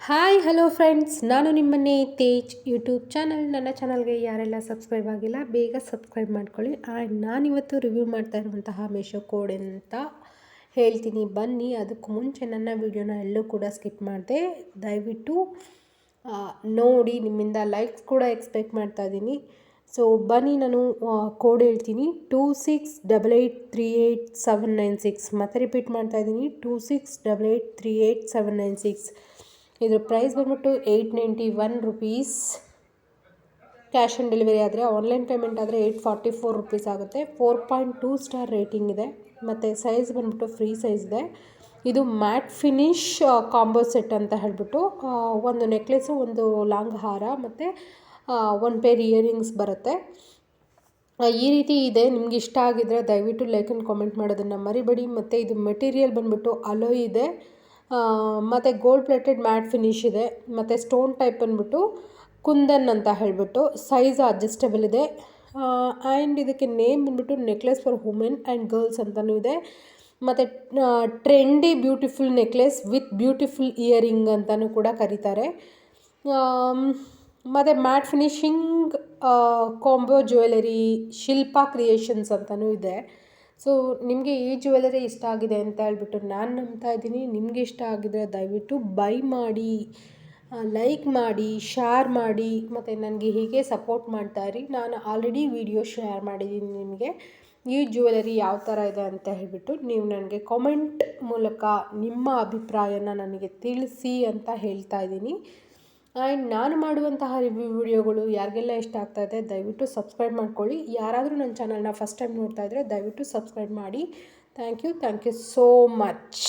Hi hello friends, ನಾನು ನಿಮ್ಮನ್ನೇ Tej YouTube channel. ನನ್ನ ಚಾನಲ್ಗೆ ಯಾರೆಲ್ಲ ಸಬ್ಸ್ಕ್ರೈಬ್ ಆಗಿಲ್ಲ ಬೇಗ ಸಬ್ಸ್ಕ್ರೈಬ್ ಮಾಡ್ಕೊಳ್ಳಿ. ಆ್ಯಂಡ್ ನಾನಿವತ್ತು ರಿವ್ಯೂ ಮಾಡ್ತಾ ಇರುವಂತಹ ಮೀಶೋ ಕೋಡ್ ಅಂತ ಹೇಳ್ತೀನಿ, ಬನ್ನಿ. ಅದಕ್ಕೂ ಮುಂಚೆ ನನ್ನ ವಿಡಿಯೋನ ಎಲ್ಲೂ ಕೂಡ ಸ್ಕಿಪ್ ಮಾಡಿದೆ, ದಯವಿಟ್ಟು ನೋಡಿ. ನಿಮ್ಮಿಂದ ಲೈಕ್ಸ್ ಕೂಡ ಎಕ್ಸ್ಪೆಕ್ಟ್ ಮಾಡ್ತಾ ಇದ್ದೀನಿ. ಸೊ ಬನ್ನಿ, ನಾನು ಕೋಡ್ ಹೇಳ್ತೀನಿ, 2688389796. ಮತ್ತೆ ರಿಪೀಟ್ ಮಾಡ್ತಾ ಇದ್ದೀನಿ, 2688389796. ಇದ್ರ ಪ್ರೈಸ್ ಬಂದ್ಬಿಟ್ಟು 891 ರುಪೀಸ್. ಕ್ಯಾಶ್ ಆನ್ ಡೆಲಿವರಿ ಆದರೆ, ಆನ್ಲೈನ್ ಪೇಮೆಂಟ್ ಆದರೆ 844 ರುಪೀಸ್ ಆಗುತ್ತೆ. 4.2 ಸ್ಟಾರ್ ರೇಟಿಂಗ್ ಇದೆ. ಮತ್ತು ಸೈಜ್ ಬಂದ್ಬಿಟ್ಟು ಫ್ರೀ ಸೈಜ್ ಇದೆ. ಇದು ಮ್ಯಾಟ್ ಫಿನಿಶ್ ಕಾಂಬೋ ಸೆಟ್ ಅಂತ ಹೇಳ್ಬಿಟ್ಟು, ಒಂದು ನೆಕ್ಲೆಸು, ಒಂದು ಲಾಂಗ್ ಹಾರ ಮತ್ತು ಒಂದು ಪೇರ್ ಇಯರಿಂಗ್ಸ್ ಬರುತ್ತೆ. ಈ ರೀತಿ ಇದೆ. ನಿಮ್ಗೆ ಇಷ್ಟ ಆಗಿದ್ರೆ ದಯವಿಟ್ಟು ಲೈಕ್ ಆ್ಯಂಡ್ ಕಾಮೆಂಟ್ ಮಾಡೋದನ್ನು ಮರಿಬೇಡಿ. ಮತ್ತು ಇದು ಮೆಟೀರಿಯಲ್ ಬಂದ್ಬಿಟ್ಟು ಅಲೋಯ್ ಇದೆ, ಮತ್ತು ಗೋಲ್ಡ್ ಪ್ಲೇಟೆಡ್ ಮ್ಯಾಟ್ ಫಿನಿಶ್ ಇದೆ, ಮತ್ತು ಸ್ಟೋನ್ ಟೈಪ್ ಬಂದ್ಬಿಟ್ಟು ಕುಂದನ್ ಅಂತ ಹೇಳಿಬಿಟ್ಟು. ಸೈಜ್ ಅಡ್ಜಸ್ಟಬಲ್ ಇದೆ. ಆ್ಯಂಡ್ ಇದಕ್ಕೆ ನೇಮ್ ಬಂದ್ಬಿಟ್ಟು necklace for women and girls ಅಂತಲೂ ಇದೆ. ಮತ್ತು trendy beautiful necklace with beautiful earring ಅಂತಲೂ ಕೂಡ ಕರೀತಾರೆ. ಮತ್ತು matte finishing combo jewellery Shilpa creations ಅಂತಲೂ ಇದೆ. ಸೊ ನಿಮಗೆ ಈ ಜ್ಯುವೆಲರಿ ಇಷ್ಟ ಆಗಿದೆ ಅಂತ ಹೇಳ್ಬಿಟ್ಟು ನಾನು ನಂಬ್ತಾ ಇದ್ದೀನಿ. ನಿಮಗೆ ಇಷ್ಟ ಆಗಿದ್ರೆ ದಯವಿಟ್ಟು ಬೈ ಮಾಡಿ, ಲೈಕ್ ಮಾಡಿ, ಶೇರ್ ಮಾಡಿ, ಮತ್ತು ನನಗೆ ಹೀಗೆ ಸಪೋರ್ಟ್ ಮಾಡ್ತಾಯಿರಿ. ನಾನು ಆಲ್ರೆಡಿ ವಿಡಿಯೋ ಶೇರ್ ಮಾಡಿದ್ದೀನಿ ನಿಮಗೆ ಈ ಜ್ಯುವೆಲರಿ ಯಾವ ಥರ ಇದೆ ಅಂತ ಹೇಳ್ಬಿಟ್ಟು. ನೀವು ನನಗೆ ಕಾಮೆಂಟ್ ಮೂಲಕ ನಿಮ್ಮ ಅಭಿಪ್ರಾಯನ ನನಗೆ ತಿಳಿಸಿ ಅಂತ ಹೇಳ್ತಾ ಇದ್ದೀನಿ. ಆ್ಯಂಡ್ ನಾನು ಮಾಡುವಂತಹ ರಿವ್ಯೂ ವಿಡಿಯೋಗಳು ಯಾರಿಗೆಲ್ಲ ಇಷ್ಟ ಆಗ್ತಾಯಿದೆ ದಯವಿಟ್ಟು ಸಬ್ಸ್ಕ್ರೈಬ್ ಮಾಡ್ಕೊಳ್ಳಿ. ಯಾರಾದರೂ ನನ್ನ ಚಾನಲ್ನ ಫಸ್ಟ್ ಟೈಮ್ ನೋಡ್ತಾ ಇದ್ದರೆ ದಯವಿಟ್ಟು ಸಬ್ಸ್ಕ್ರೈಬ್ ಮಾಡಿ. Thank you so much.